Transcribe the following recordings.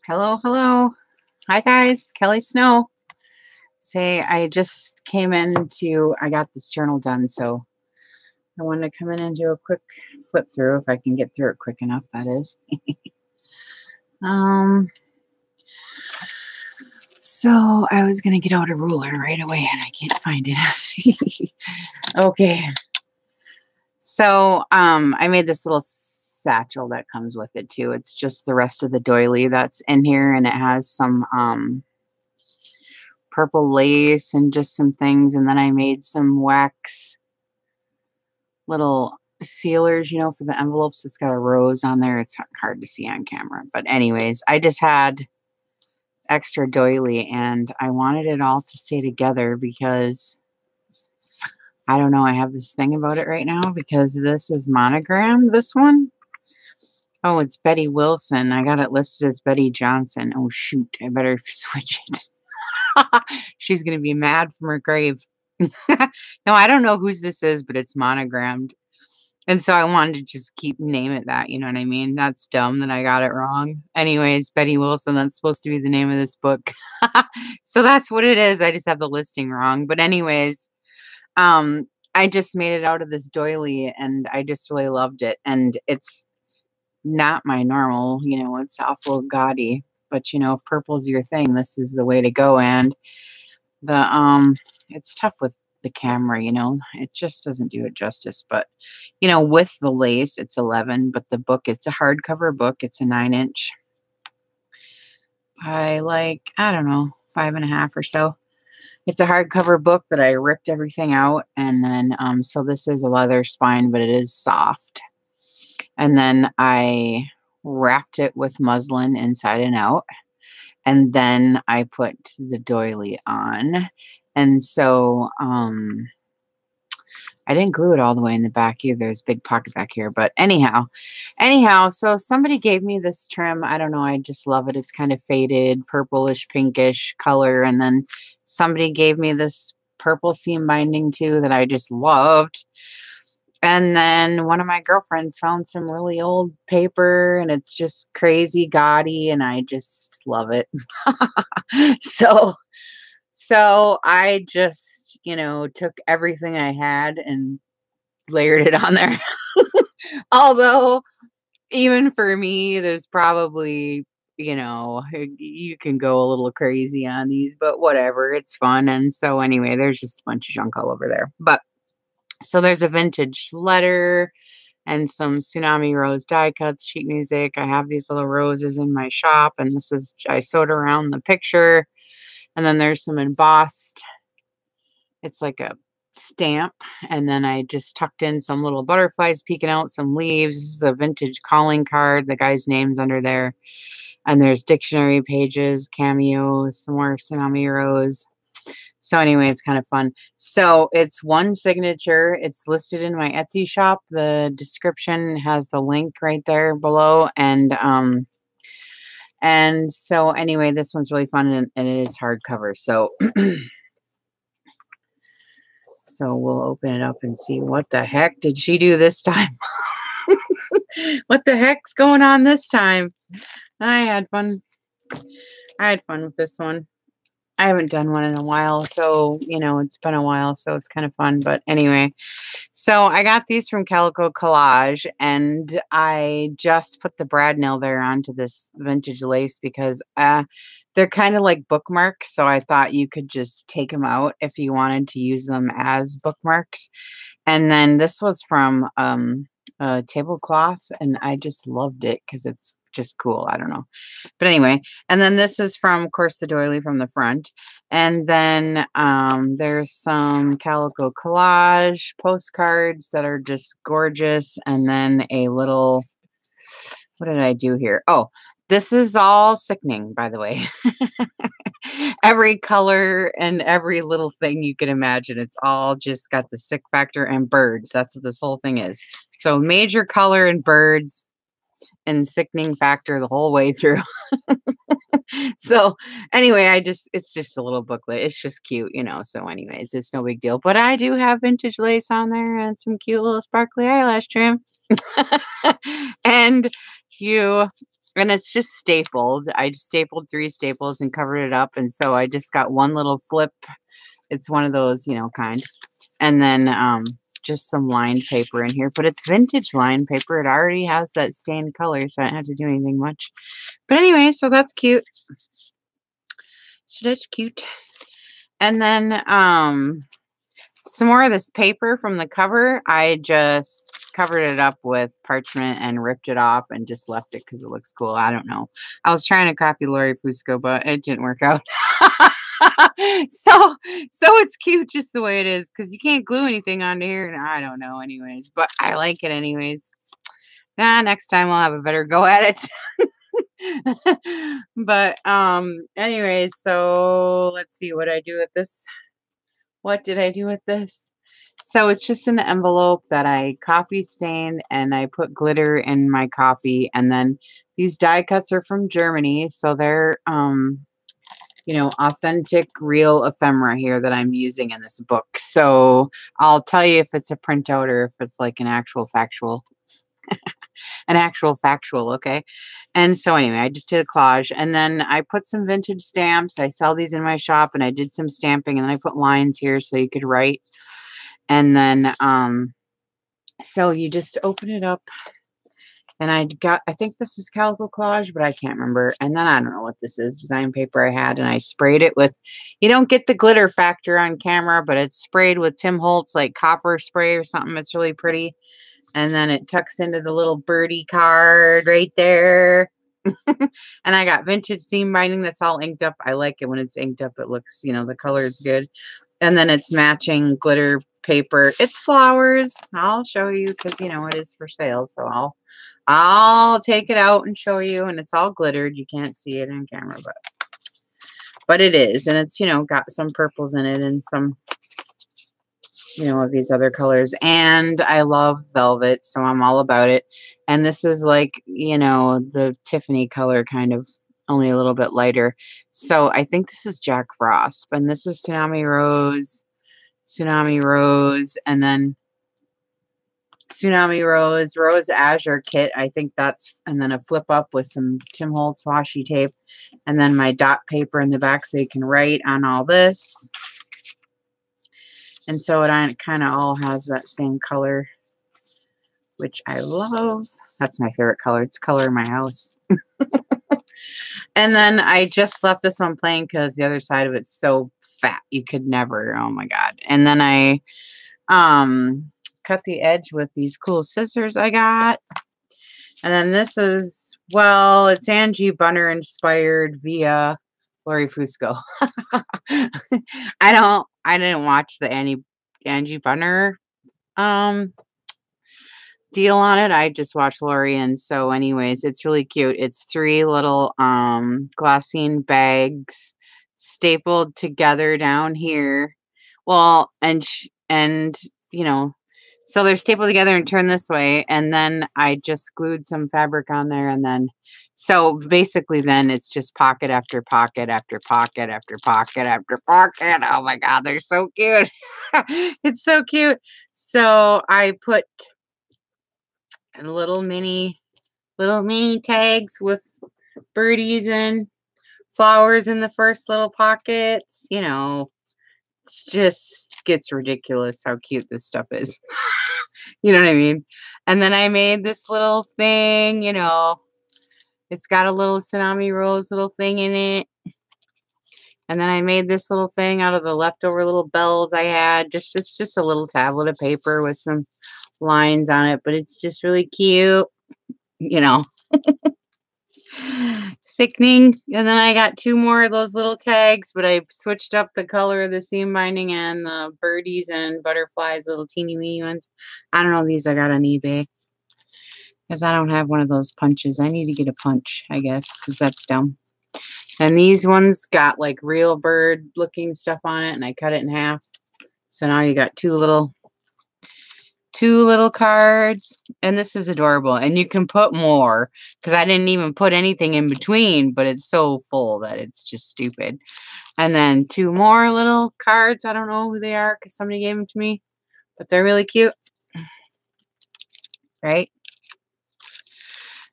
Hello, hello. Hi, guys. Kelly Snow. Say, I just came I got this journal done, so I wanted to come in and do a quick flip through if I can get through it quick enough, that is. um, so I was going to get out a ruler right away and I can't find it. Okay. So, I made this little satchel that comes with it too. It's just the rest of the doily that's in here, and it has some, purple lace and just some things. And then I made some wax little sealers, for the envelopes. It's got a rose on there. It's hard to see on camera. But anyways, I just had extra doily and I wanted it all to stay together because I don't know. I have this thing about it right now because this is monogrammed, this one. Oh, it's Betty Wilson. I got it listed as Betty Johnson. Oh, shoot. I better switch it. She's going to be mad from her grave. No, I don't know whose this is, but it's monogrammed. And so I wanted to just name it that, you know what I mean? That's dumb that I got it wrong. Anyways, Betty Wilson, that's supposed to be the name of this book. So that's what it is. I just have the listing wrong. But anyways, I just made it out of this doily and I just really loved it. And it's not my normal, it's awful gaudy. But if purple's your thing, this is the way to go. And it's tough with the camera, it just doesn't do it justice. But with the lace, it's 11, but the book, it's a hardcover book. It's a 9-inch by I don't know, 5.5 or so. It's a hardcover book that I ripped everything out, and then so this is a leather spine, but it is soft. And then I wrapped it with muslin inside and out. And then I put the doily on. And so I didn't glue it all the way in the back either. There's a big pocket back here. But anyhow, so somebody gave me this trim. I don't know. I just love it. It's kind of faded, purplish, pinkish color. And then somebody gave me this purple seam binding too that I just loved. And then one of my girlfriends found some really old paper and it's just crazy gaudy and I just love it. So I just, took everything I had and layered it on there. Although even for me, there's probably, you can go a little crazy on these, but whatever, it's fun. And so anyway, there's just a bunch of junk all over there. But so there's a vintage letter and some tsunami rose die cuts, sheet music. I have these little roses in my shop, and I sewed around the picture. And then there's some embossed, it's like a stamp. And then I just tucked in some little butterflies peeking out, some leaves. This is a vintage calling card. The guy's name's under there. And there's dictionary pages, cameos, some more tsunami rose. So anyway, it's kind of fun. So it's one signature. It's listed in my Etsy shop. The description has the link right there below. And so anyway, this one's really fun and it is hardcover. So so we'll open it up and see what the heck did she do this time. What the heck's going on this time? I had fun with this one. I haven't done one in a while, so, it's been a while, so it's kind of fun. But anyway, so I got these from Calico Collage, and I just put the brad nail there onto this vintage lace because they're kind of like bookmarks, so I thought you could just take them out if you wanted to use them as bookmarks. And then this was from a tablecloth, and I just loved it because it's just cool. I don't know. But anyway, and then this is from, of course, the doily from the front. And then there's some Calico Collage postcards that are just gorgeous. And then a little, what did I do here? Oh, this is all sickening, by the way. Every color and every little thing you can imagine. It's all just got the sick factor and birds. That's what this whole thing is. So major color and birds and sickening factor the whole way through. So anyway, it's just a little booklet. It's just cute, so anyways, it's no big deal. But I do have vintage lace on there and some cute little sparkly eyelash trim. And you And it's just stapled. I just stapled 3 staples and covered it up, and so I just got one little flip. It's one of those, kind. And then, just some lined paper in here, but it's vintage lined paper. It already has that stained color, so I don't have to do anything much. But anyway, so that's cute. So that's cute. And then, some more of this paper from the cover. I just covered it up with parchment and ripped it off and just left it because it looks cool. I don't know. I was trying to copy Lori Fusco, but it didn't work out. so it's cute just the way it is because you can't glue anything onto here, and I don't know anyways, but I like it anyways. Next time I'll have a better go at it. But anyways, so let's see what I do with this. What did I do with this? So it's just an envelope that I coffee stained, and I put glitter in my coffee, and then these die cuts are from Germany, so they're authentic real ephemera here that I'm using in this book. So I'll tell you if it's a printout or if it's like an actual factual. Okay? And so anyway, I just did a collage, and then I put some vintage stamps. I sell these in my shop, and I did some stamping, and then I put lines here so you could write. And then so you just open it up, and I think this is calico collage, but I can't remember. And then I don't know what this is, design paper I had, and I sprayed it with, you don't get the glitter factor on camera, but it's sprayed with Tim Holtz like copper spray or something. It's really pretty. And then it tucks into the little birdie card right there. And I got vintage seam binding that's all inked up. I like it when it's inked up. It looks, the color is good. And then it's matching glitter paper. It's flowers. I'll show you because, it is for sale. So I'll take it out and show you. And it's all glittered. You can't see it on camera, but it is. And it's, got some purples in it and some of these other colors, and I love velvet, so I'm all about it. And this is like, the Tiffany color, kind of only a little bit lighter. So I think this is Jack Frost, and this is Tsunami Rose, and then Tsunami Rose, Rose Azure Kit. I think that's, and then a flip up with some Tim Holtz washi tape, and then my dot paper in the back so you can write on all this. And so it kind of all has that same color, which I love. That's my favorite color. It's color in my house. And then I just left this one plain because the other side of it's so fat. You could never. Oh, my God. And then I cut the edge with these cool scissors I got. And then this is, well, it's Angie Bunner inspired via Lori Fusco. I didn't watch the Angie Bunner deal on it. I just watched Lori, and so anyways, it's really cute. It's 3 little glassine bags stapled together down here. Well, and so they're stapled together and turned this way, and then I just glued some fabric on there, and then so basically then it's just pocket after pocket after pocket after pocket after pocket. Oh my God, they're so cute. It's so cute. So I put little mini tags with birdies and flowers in the first little pockets. It just gets ridiculous how cute this stuff is. You know what I mean? And then I made this little thing, it's got a little Tsunami Rose little thing in it. And then I made this little thing out of the leftover little bells I had. It's just a little tablet of paper with some lines on it, but it's just really cute, Sickening. And then I got 2 more of those little tags, but I switched up the color of the seam binding and the birdies and butterflies, little teeny weeny ones. I don't know, these I got on eBay because I don't have one of those punches. I need to get a punch, I guess, because that's dumb. And these ones got like real bird looking stuff on it, and I cut it in half. So now you got two little cards, and this is adorable. And you can put more because I didn't even put anything in between, but it's so full that it's just stupid. And then 2 more little cards. I don't know who they are because somebody gave them to me, but they're really cute, right?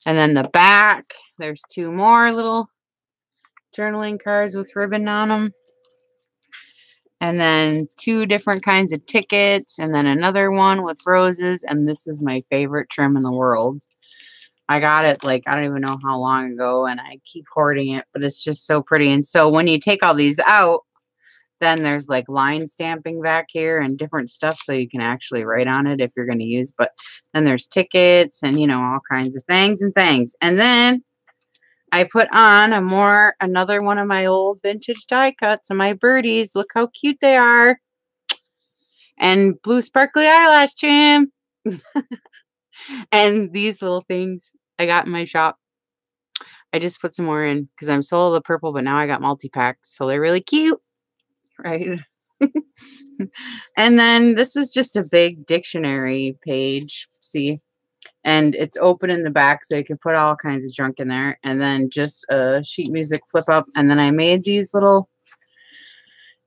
And then the back, There's 2 more little journaling cards with ribbon on them. And then 2 different kinds of tickets, and then another one with roses. And this is my favorite trim in the world. I got it like, I don't even know how long ago, and I keep hoarding it, but it's just so pretty. And so when you take all these out, then there's like line stamping back here and different stuff, so you can actually write on it if you're going to use. But then there's tickets and, you know, all kinds of things. And then I put on another one of my old vintage die cuts of my birdies. Look how cute they are. And blue sparkly eyelash trim. And these little things I got in my shop. I just put some more in because I'm sold the purple, but now I got multi-packs. So they're really cute. Right? And then this is just a big dictionary page. See? And it's open in the back, so you can put all kinds of junk in there. And then just a sheet music flip up. And then I made these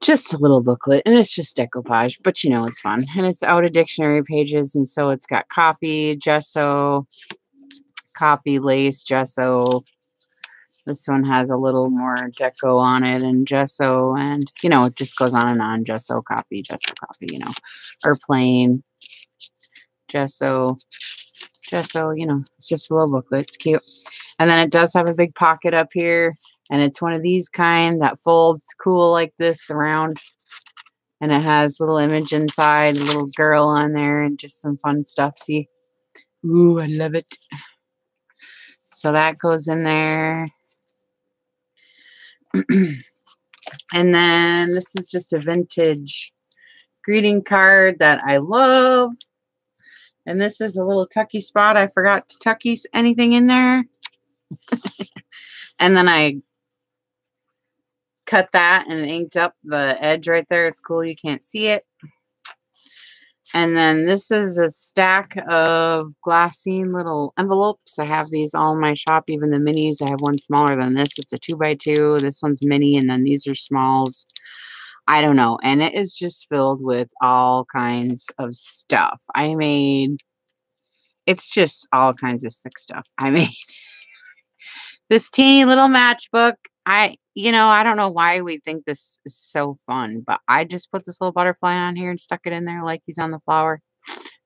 just a little booklet. And it's just decoupage, but you know it's fun. And it's out of dictionary pages. And so it's got coffee, gesso, coffee, lace, gesso. This one has a little more deco on it and gesso. And, you know, it just goes on and on. Gesso, coffee, you know. Or plain gesso. Gesso, you know, it's just a little booklet. It's cute. And then it does have a big pocket up here. And it's one of these kind that folds cool like this around. And it has a little image inside, a little girl on there, and just some fun stuff. See? Ooh, I love it. So that goes in there. And then this is just a vintage greeting card that I love. And this is a little tucky spot. I forgot to tucky anything in there. And then I cut that and inked up the edge right there. It's cool. You can't see it. And then this is a stack of glassine little envelopes. I have these all in my shop, even the minis. I have one smaller than this. It's a 2x2. This one's mini, and then these are smalls. I don't know. And it is just filled with all kinds of stuff. It's just all kinds of sick stuff. I made this teeny little matchbook. I don't know why we think this is so fun, but I just put this little butterfly on here and stuck it in there like he's on the flower.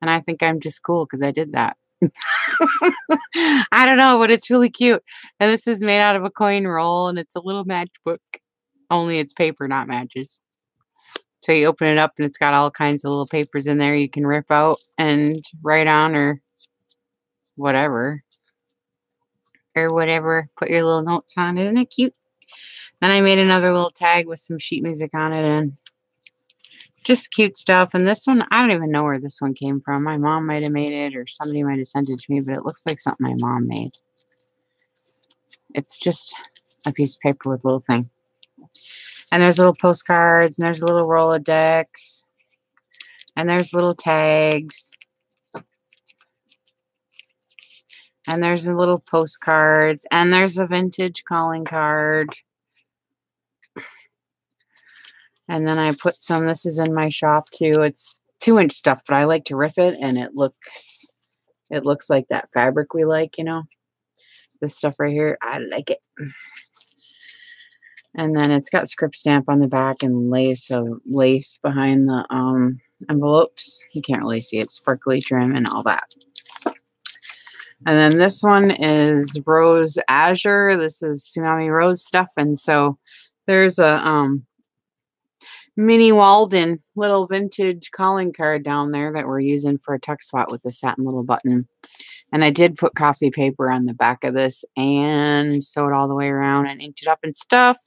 And I think I'm just cool because I did that. I don't know, but it's really cute. And this is made out of a coin roll, and it's a little matchbook. Only it's paper, not matches. So you open it up, and it's got all kinds of little papers in there you can rip out and write on or whatever. Put your little notes on. Isn't it cute? Then I made another little tag with some sheet music on it and just cute stuff. And this one, I don't even know where this one came from. My mom might have made it, or somebody might have sent it to me, but it looks like something my mom made. It's just a piece of paper with a little thing. And there's little postcards, and there's a little Rolodex, and there's little tags. And there's a little postcards, and there's a vintage calling card. And then I put some, this is in my shop too. It's 2-inch stuff, but I like to rip it, and it looks like that fabric we like, you know. This stuff right here, I like it. And then it's got script stamp on the back and lace behind the envelopes. You can't really see it, sparkly trim and all that. And then this one is Rose Azure. This is Tsunami Rose stuff. And so there's a mini Walden little vintage calling card down there that we're using for a tuck spot with the satin little button. And I did put coffee paper on the back of this and sewed all the way around and inked it up and stuff.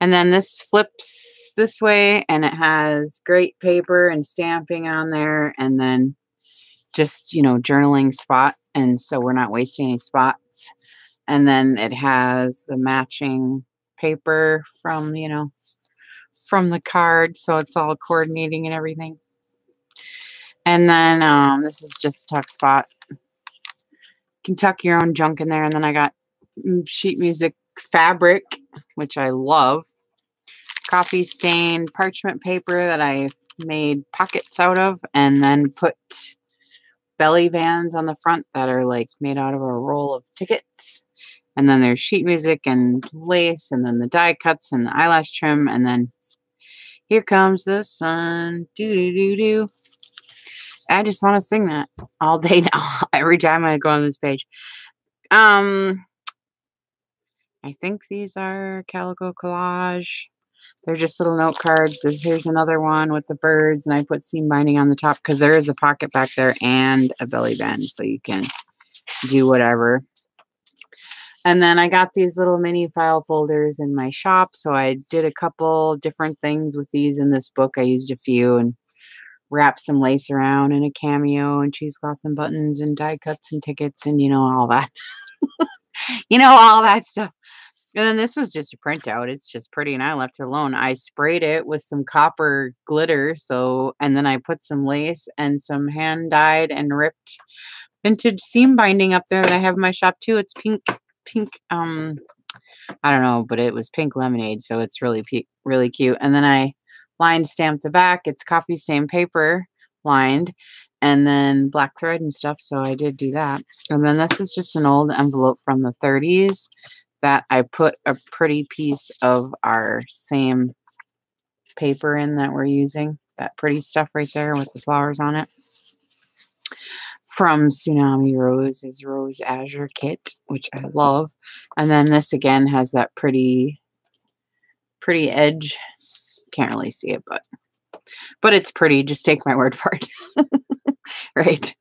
And then this flips this way, and it has great paper and stamping on there, and then just, you know, journaling spot. And so we're not wasting any spots. And then it has the matching paper from, you know, from the card. So it's all coordinating and everything. And then this is just a tuck spot. You can tuck your own junk in there. And then I got sheet music fabric, which I love. Coffee stain parchment paper that I made pockets out of, and then put belly bands on the front that are like made out of a roll of tickets. And then there's sheet music and lace, and then the die cuts and the eyelash trim, and then here comes the sun. Do do do do. I just want to sing that all day now. Every time I go on this page. I think these are Calico Collage. They're just little note cards. Here's another one with the birds, and I put seam binding on the top because there is a pocket back there and a belly band, so you can do whatever. And then I got these little mini file folders in my shop, so I did a couple different things with these in this book. I used a few and wrapped some lace around and a cameo and cheesecloth and buttons and die cuts and tickets and, all that. All that stuff. And then this was just a printout. It's just pretty, and I left it alone. I sprayed it with some copper glitter, and then I put some lace and some hand-dyed and ripped vintage seam binding up there that I have in my shop too. It's pink, I don't know, but it was pink lemonade, so it's really cute. And then I line stamped the back. It's coffee stain paper lined, and then black thread and stuff, so I did do that. And then this is just an old envelope from the 30s that I put a pretty piece of our same paper in that we're using. That pretty stuff right there with the flowers on it. From Tsunami Rose's Rose Azure Kit, which I love. And then this again has that pretty edge. Can't really see it, but it's pretty. Just take my word for it. Right.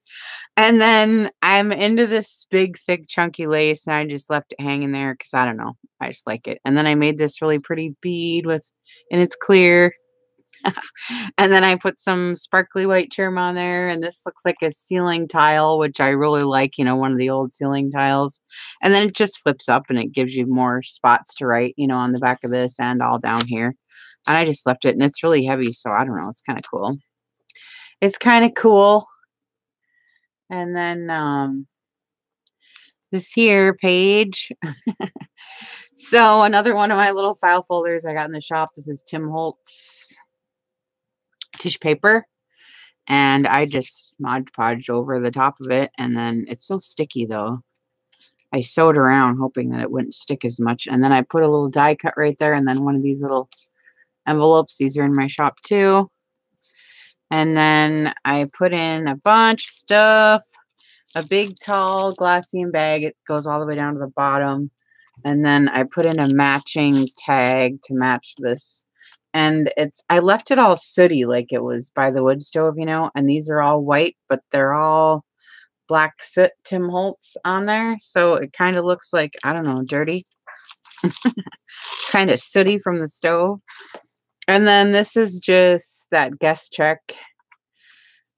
And then I'm into this big, thick, chunky lace, and I just left it hanging there because I don't know. I just like it. And then I made this really pretty bead and it's clear. And then I put some sparkly white trim on there, and this looks like a ceiling tile, which I really like, one of the old ceiling tiles. And then it just flips up and it gives you more spots to write, on the back of this and all down here. And I just left it, and it's really heavy, so I don't know. It's kind of cool. It's kind of cool. And then this here page. So another one of my little file folders I got in the shop. This is Tim Holtz tissue paper, and I just Mod Podged over the top of it, and then it's so sticky though. I sewed around hoping that it wouldn't stick as much, and then I put a little die cut right there, and then one of these little envelopes. These are in my shop too. And then I put in a bunch of stuff, a big tall glassine bag. It goes all the way down to the bottom. And then I put in a matching tag to match this. And I left it all sooty like it was by the wood stove, and these are all white, but they're all black soot Tim Holtz on there. So it kind of looks like, I don't know, dirty. Kind of sooty from the stove. And then this is just that guest check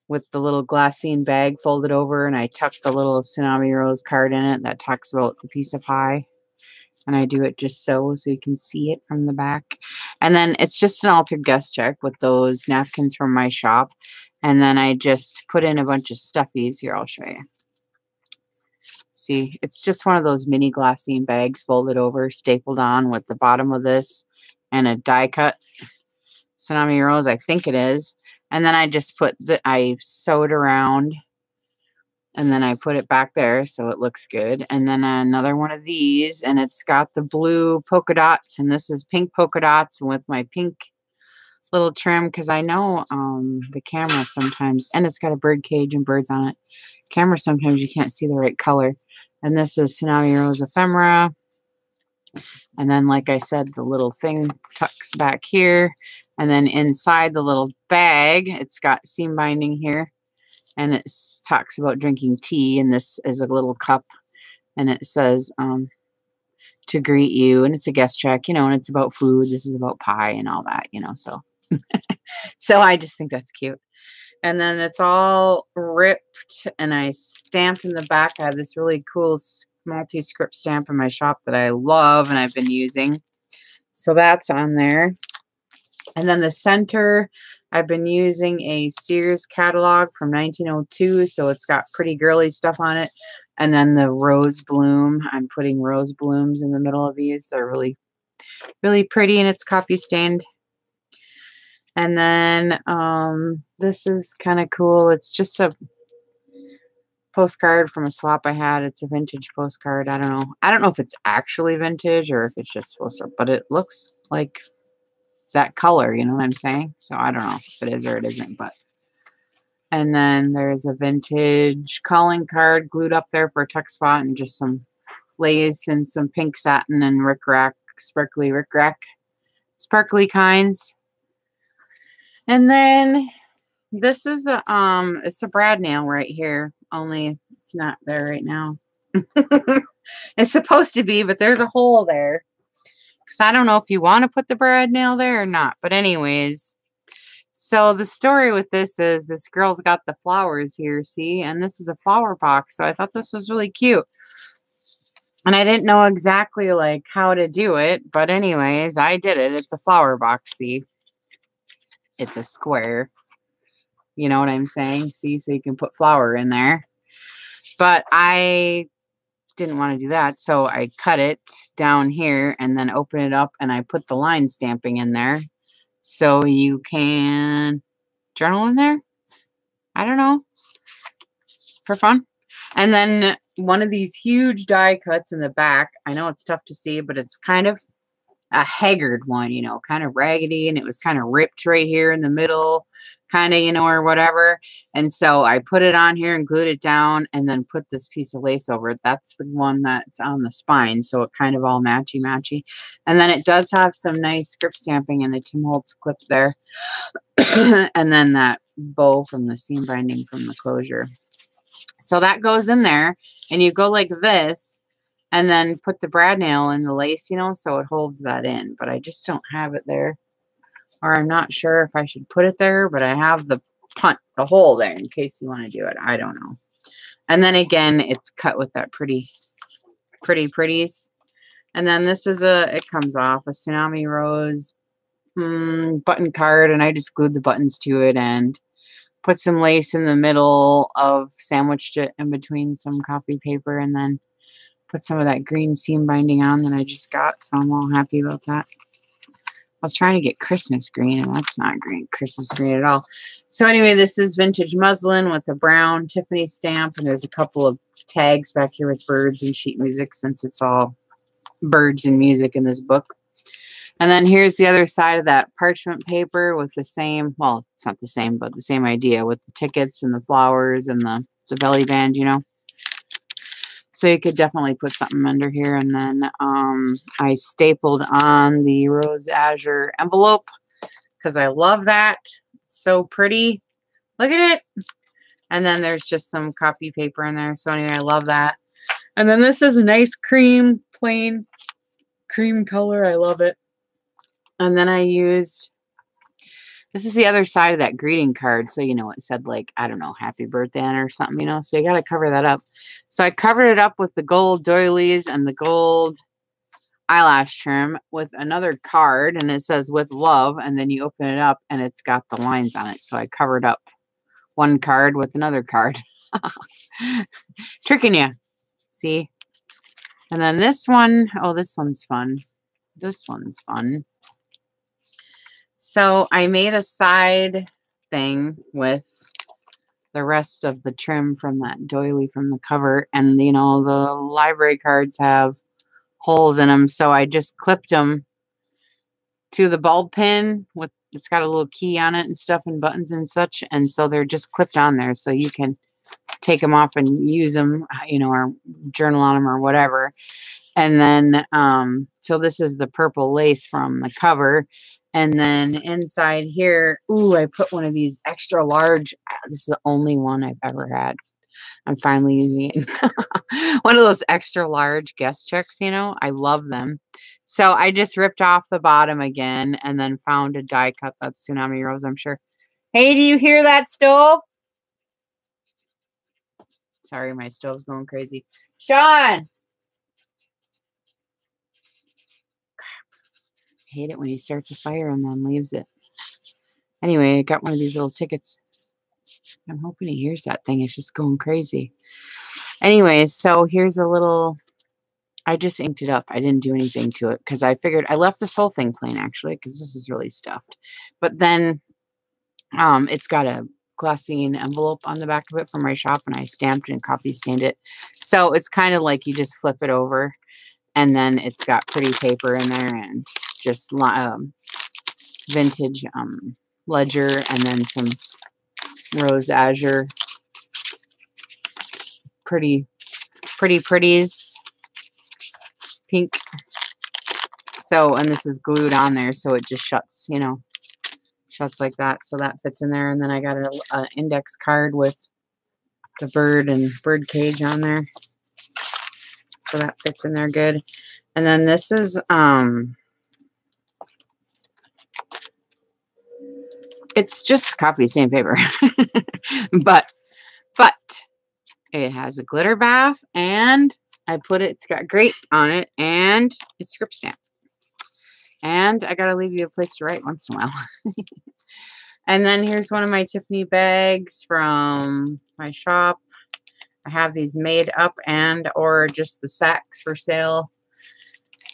with the little glassine bag folded over, and I tucked the little Tsunami Rose card in it that talks about the piece of pie. And I do it just so you can see it from the back. And then it's just an altered guest check with those napkins from my shop. And then I just put in a bunch of stuffies. Here, I'll show you. See, it's just one of those mini glassine bags folded over, stapled on with the bottom of this and a die cut Tsunami Rose, I think it is. And then I just I sewed around, and then I put it back there so it looks good. And then another one of these, and it's got the blue polka dots, and this is pink polka dots with my pink little trim, because I know the camera sometimes, and it's got a bird cage and birds on it. Camera sometimes you can't see the right color. And this is Tsunami Rose ephemera. And then, like I said, the little thing tucks back here. And then inside the little bag, it's got seam binding here. And it talks about drinking tea. And this is a little cup. And it says, to greet you. And it's a guest check, and it's about food. This is about pie and all that, so. So I just think that's cute. And then it's all ripped. And I stamped in the back. I have this really cool multi-script stamp in my shop that I love and I've been using. So that's on there. And then the center, I've been using a Sears catalog from 1902. So it's got pretty girly stuff on it. And then the rose bloom, I'm putting rose blooms in the middle of these. They're really, really pretty, and it's coffee stained. And then this is kind of cool. It's just a postcard from a swap I had. It's a vintage postcard. I don't know. I don't know if it's actually vintage or if it's just supposed to, but it looks like that color, you know what I'm saying? So I don't know if it is or it isn't, but. And then there's a vintage calling card glued up there for a tuck spot and just some lace and some pink satin and rickrack, sparkly rickrack, sparkly kinds. And then this is it's a brad nail right here, only it's not there right now. It's supposed to be, but there's a hole there. Because I don't know if you want to put the brad nail there or not. But anyways, so the story with this is this girl's got the flowers here, see? And this is a flower box. So I thought this was really cute. And I didn't know exactly like how to do it. But anyways, I did it. It's a flower box, see? It's a square. You know what I'm saying? See, so you can put flour in there. But I didn't want to do that. So I cut it down here and then open it up and I put the line stamping in there. So you can journal in there. I don't know. For fun. And then one of these huge die cuts in the back. I know it's tough to see, but it's kind of a haggard one, you know, kind of raggedy, and it was kind of ripped right here in the middle, kind of, you know, or whatever. And so I put it on here and glued it down and then put this piece of lace over it. That's the one that's on the spine, so it kind of all matchy. And then it does have some nice script stamping in the Tim Holtz clip there. And then that bow from the seam binding from the closure. So that goes in there, and you go like this, and then put the brad nail in the lace, you know, so it holds that in. But I just don't have it there. Or I'm not sure if I should put it there, but I have the hole there in case you want to do it. I don't know. And then again, it's cut with that pretties. And then this is it comes off a Tsunami Rose button card, and I just glued the buttons to it and put some lace in the middle of, sandwiched it in between some coffee paper, and then put some of that green seam binding on that I just got, so I'm all happy about that. I was trying to get Christmas green, and that's not green, Christmas green at all. So anyway, this is vintage muslin with a brown Tiffany stamp, and there's a couple of tags back here with birds and sheet music, since it's all birds and music in this book. And then here's the other side of that parchment paper with the same, well, it's not the same, but the same idea with the tickets and the flowers and the belly band, you know. So you could definitely put something under here. And then I stapled on the Rose Azure envelope because I love that. It's so pretty. Look at it. And then there's just some coffee paper in there. So anyway, I love that. And then this is a nice cream, plain cream color. I love it. And then I used, this is the other side of that greeting card. So, you know, it said like, I don't know, happy birthday or something, you know, so you got to cover that up. So I covered it up with the gold doilies and the gold eyelash trim with another card, and it says with love. And then you open it up and it's got the lines on it. So I covered up one card with another card. Tricking you. See? And then this one, oh, this one's fun. This one's fun. So I made a side thing with the rest of the trim from that doily from the cover. And, you know, the library cards have holes in them. So I just clipped them to the bulb pin with, it's got a little key on it and stuff and buttons and such. And so they're just clipped on there. So you can take them off and use them, you know, or journal on them or whatever. And then, so this is the purple lace from the cover. And then inside here, ooh, I put one of these extra large. This is the only one I've ever had. I'm finally using it. One of those extra large guest checks, you know. I love them. So I just ripped off the bottom again and then found a die cut. That's Tsunami Rose, I'm sure. Hey, do you hear that stove? Sorry, my stove's going crazy. Sean! I hate it when he starts a fire and then leaves it. Anyway, I got one of these little tickets. I'm hoping he hears that thing. It's just going crazy. Anyway, so here's a little, I just inked it up. I didn't do anything to it because I figured I left this whole thing plain actually because this is really stuffed. But then it's got a glassine envelope on the back of it from my shop, and I stamped and coffee stained it. So it's kind of like you just flip it over, and then it's got pretty paper in there and just vintage ledger, and then some rose azure pretties, pink. So, and this is glued on there, so it just shuts, you know, shuts like that. So that fits in there. And then I got an index card with the bird and bird cage on there. So that fits in there good. And then this is, it's just coffee stained paper, but it has a glitter bath, and I put it, it's got grape on it, and it's script stamp. And I gotta leave you a place to write once in a while. And then here's one of my Tiffany bags from my shop. I have these made up and or just the sacks for sale.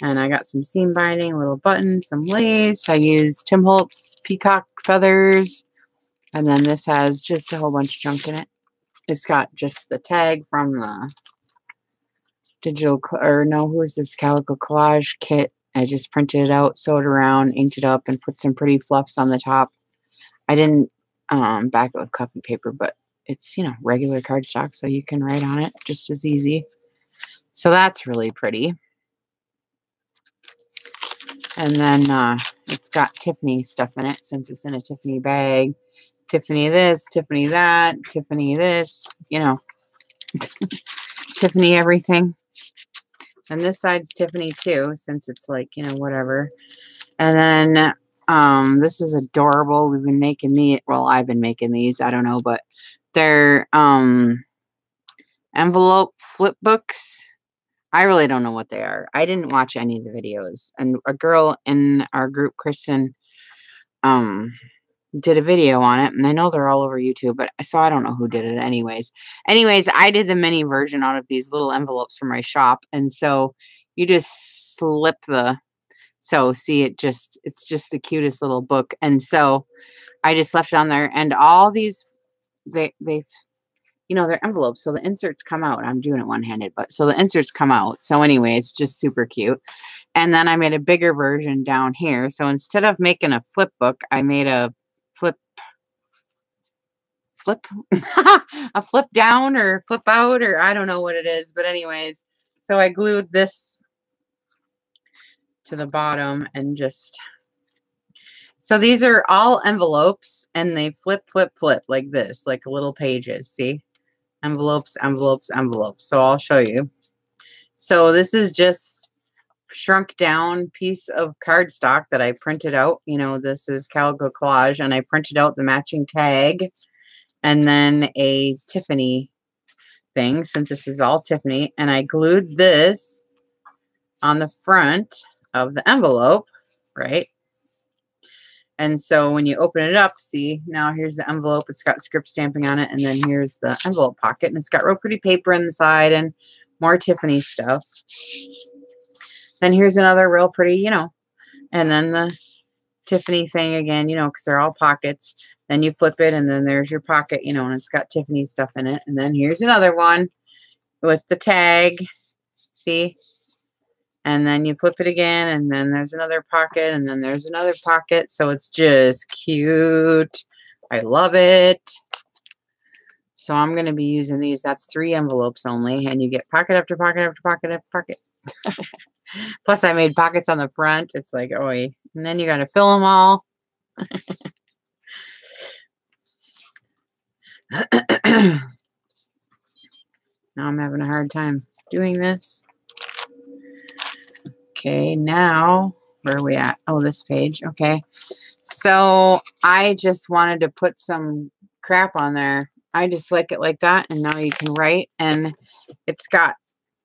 And I got some seam binding, little buttons, some lace. I used Tim Holtz peacock feathers. And then this has just a whole bunch of junk in it. It's got just the tag from the digital, or no, who is this, Calico Collage kit. I just printed it out, sewed it around, inked it up, and put some pretty fluffs on the top. I didn't back it with coffee paper, but it's, you know, regular cardstock, so you can write on it just as easy. So that's really pretty. And then it's got Tiffany stuff in it, since it's in a Tiffany bag. Tiffany this, Tiffany that, Tiffany this, you know, Tiffany everything. And this side's Tiffany too, since it's like, you know, whatever. And then this is adorable. We've been making these. Well, I've been making these. I don't know, but they're envelope flip books. I really don't know what they are. I didn't watch any of the videos. And a girl in our group, Kristen, did a video on it, and I know they're all over YouTube, but so I don't know who did it anyways. I did the mini version out of these little envelopes from my shop, and so you just slip the, so see, it's just the cutest little book. And so I just left it on there, and all these, they you know, they're envelopes, so the inserts come out. I'm doing it one-handed, but so the inserts come out. So anyway, it's just super cute. And then I made a bigger version down here. So instead of making a flip book, I made a flip a flip down or flip out, or I don't know what it is, but anyways, so I glued this to the bottom, and just, so these are all envelopes, and they flip like this, like little pages. See, envelopes, envelopes, envelopes. So I'll show you. So this is just shrunk down piece of cardstock that I printed out. You know, this is Calico Collage, and I printed out the matching tag, and then a Tiffany thing, since this is all Tiffany, and I glued this on the front of the envelope, right? And so when you open it up, see, now here's the envelope. It's got script stamping on it, and then here's the envelope pocket, and it's got real pretty paper in the side and more Tiffany stuff. Then here's another real pretty, you know, and then the Tiffany thing again, you know, because they're all pockets. Then you flip it, and then there's your pocket, you know, and it's got Tiffany stuff in it. And then here's another one with the tag, see? And then you flip it again, and then there's another pocket, and then there's another pocket. So it's just cute. I love it. So I'm going to be using these. That's 3 envelopes only, and you get pocket after pocket after pocket after pocket. Plus, I made pockets on the front. It's like, oi. And then you got to fill them all. Now I'm having a hard time doing this. Okay, now, where are we at? Oh, this page. Okay. So I just wanted to put some crap on there. I just like it like that, and now you can write. And it's got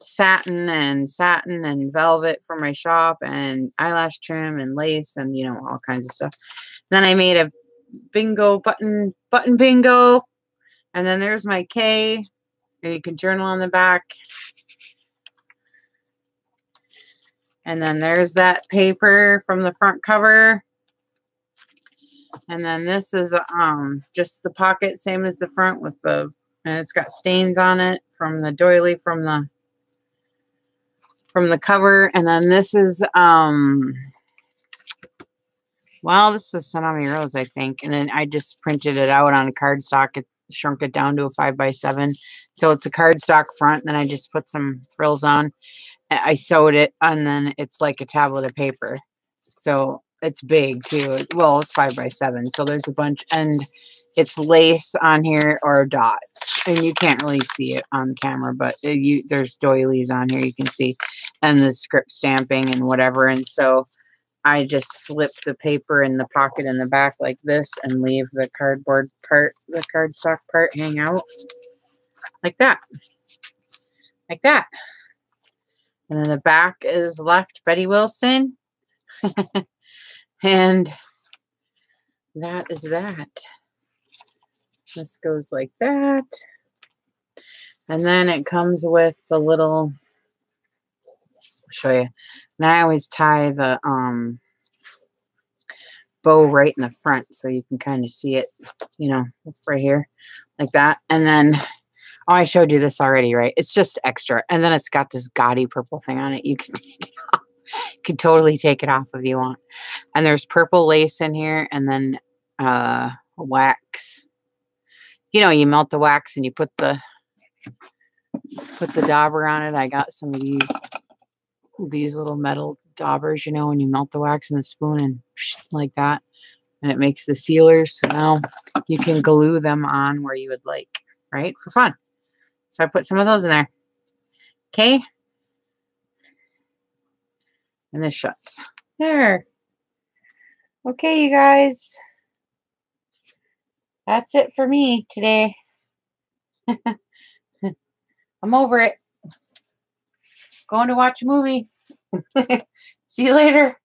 satin and velvet from my shop, and eyelash trim and lace, and, you know, all kinds of stuff. Then I made a bingo button bingo, and then there's my K, and you can journal on the back. And then there's that paper from the front cover. And then this is just the pocket, same as the front with and it's got stains on it from the doily from the cover. And then this is well, this is Tsunami Rose, I think. And then I just printed it out on a cardstock. It shrunk it down to a 5x7. So it's a cardstock front. And then I just put some frills on. I sewed it, and then it's like a tablet of paper. So it's big too. Well, it's 5x7. So there's a bunch, and it's lace on here or dots. And you can't really see it on camera, but there's doilies on here you can see, and the script stamping and whatever. And so I just slip the paper in the pocket in the back like this and leave the cardboard part, the cardstock part hang out like that. Like that. And then the back is left Betty Wilson. And that is that. This goes like that. And then it comes with the little, I'll show you. And I always tie the bow right in the front so you can kind of see it, you know, right here like that. And then, oh, I showed you this already, right? It's just extra. And then it's got this gaudy purple thing on it. You can take it off. You can totally take it off if you want. And there's purple lace in here, and then wax. You know, you melt the wax and you put the dauber on it. I got some of these little metal daubers, you know, when you melt the wax in the spoon and like that. And it makes the sealers. So now you can glue them on where you would like, right? For fun. So I put some of those in there. Okay. And this shuts. There. Okay, you guys. That's it for me today. I'm over it. Going to watch a movie. See you later.